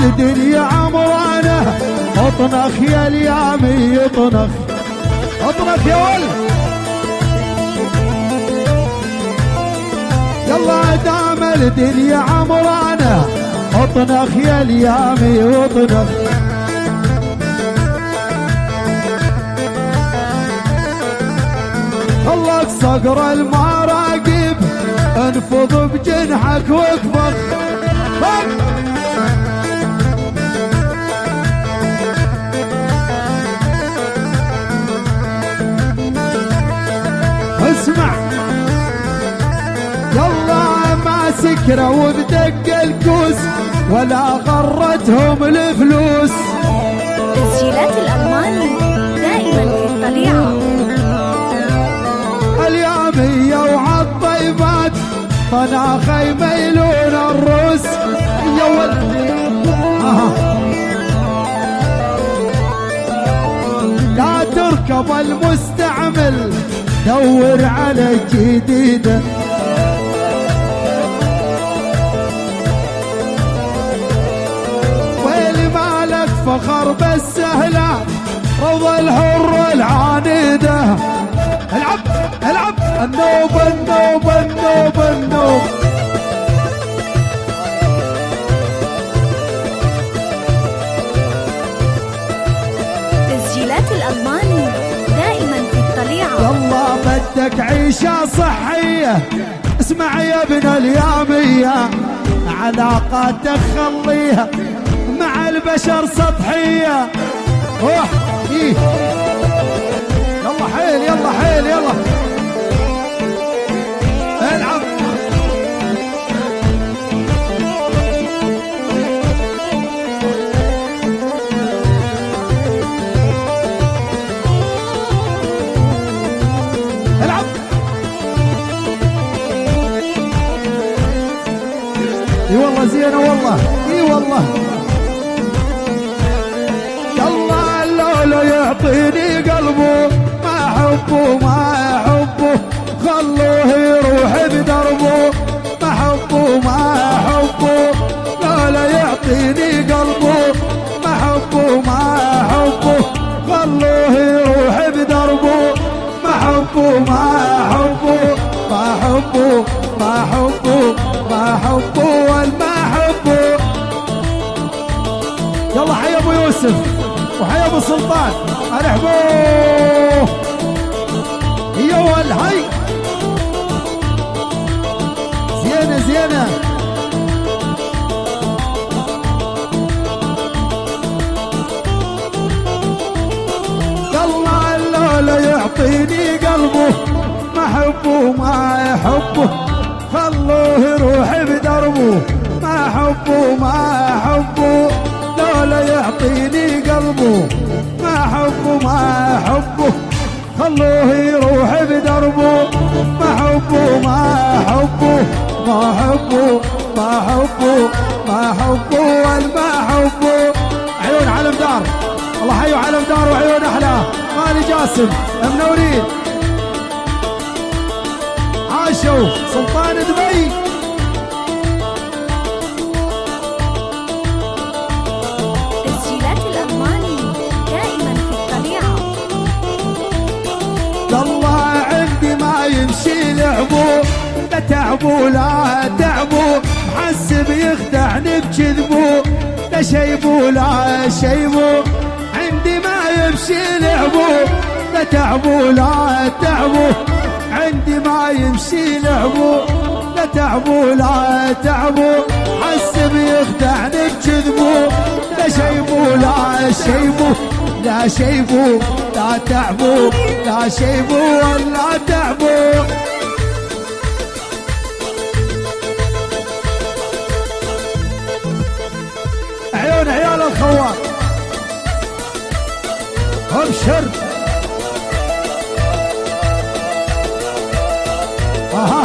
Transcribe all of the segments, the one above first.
الدنيا عمرانه. اطنخ يا اليامي اطنخ، اطنخ يا ولد. يلا دام الدنيا عمرانه، اطنخ يا اليامي اطنخ. خلك صقر المراقب، انفض بجنحك واكفخ. اسمع يلا ما سكروا بدق الكوس ولا غرتهم الفلوس. تسجيلات الألماني دائما في الطليعة. اليامية وعالطيبات طناخة يميلون الروس. يا ولد لا تركب المستعمل، دور على جديدة. ويلي مالك فخر بالسهلة، روض الحر العانده. العب العب النوب النوب النوب النوب. تسجيلات الألماني دائما في الطليعة. يلا بدك عيشة صحية، اسمع يا ابن اليامية، علاقاتك خليها مع البشر سطحية. روح إيه يلا حيل يلا حيل يلا العب. العب اي والله زينه والله اي والله. يلا اللولو يعطيني قلبه، ما حبه ما حبه، خلوه يروح بدربه. ما حبه ما حبه، لولا يعطيني قلبه. ما حبه ما حبه، خلوه يروح بدربه. ما حبه ما حبه، ما حبه ما حبه، ما حبه والما حبه. يلا حي ابو يوسف وحي ابو سلطان ارحبوه. يا والهي زينه زينه. يلا اللولا يعطيني قلبه، ما حبه ما يحبه، خلوه يروح بدربه. ما حبه ما حبه، لولا يعطيني قلبه. ما حبه ما حبه، خلوه يروح بدربه. ما حبه ما حبه، ما حبه ما حبه، ما حبه والما حبه. عيون علم دار، الله حيو علم دار وعيون احلى. مالي جاسم منورين، عاشوا سلطان دبي. تسجيلات الألماني دائما في الطليعة. والله عندي ما يمشي لعبه، لا تعبوا لا تعبوا، محسب يخدعني بكذبه. لا شيبوا لا شيبوا، عندي ما يمشي لعبه. لا تعبوا لا تعبوا، عندي ما يمشي لعبه. لا تعبوا لا تعبوا، حسب يخدعني بكذبه. لا شيبوا لا شيبوا، لا شيبوا لا تعبوا، لا شيبوا ولا تعبوا. عيون عيال الخوار ابشر. اها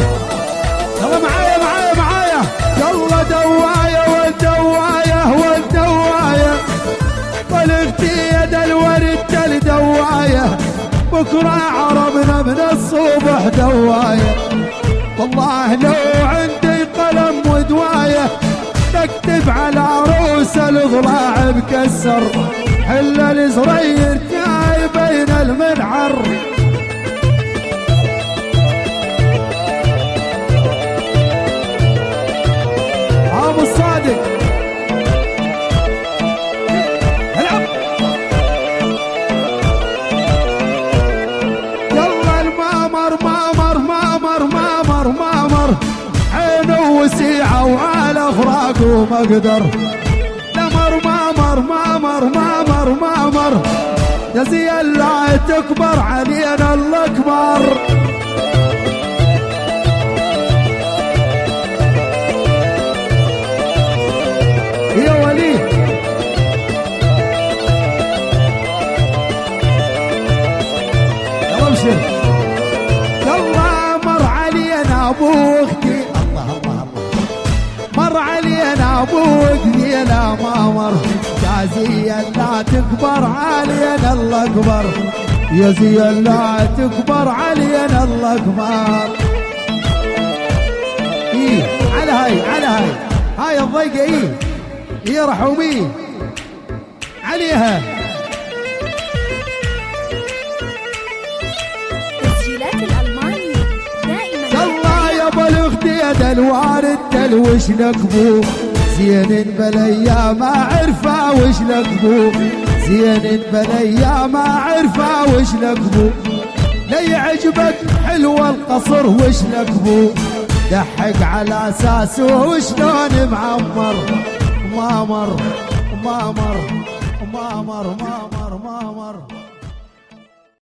يلا معايا معايا معايا. يلا دوايه والدوايه والدوايه، طلقتي يد الورد الدوايه. بكره عربنا من الصبح دوايه. والله لو عندي قلم ودوايه، اكتب على عروس الضلاع مكسر، حل الصغير جاي بين المنعر. ابو الصادق العب. يلا المامر مامر مامر مامر مامر، عينه وسيعه وعلى فراقه مقدر. دمر مامر مامر مامر مامر، يا زي لا تكبر علينا الاكبر. يا ولي يلا ابشر. يلا مر علينا ابو اختي، الله الله الله، مر علينا ابو اختي لا ما مر. يا زي لا تكبر علينا الله اكبر، يا زي لا تكبر علينا الله اكبر. ايه على هاي الضيقه، ايه رحومي عليها. تسجيلات الألماني دائما. يلا يا ابو الاختي الوارد تلوش لقبو، زين بليا ما عرفه وش لقبو، زين بليا ما عرفه وش لقبو. لا يعجبك حلو القصر وش لقبو، دحق على اساسه وشلون معمر. مامر مامر مامر مامر مامر.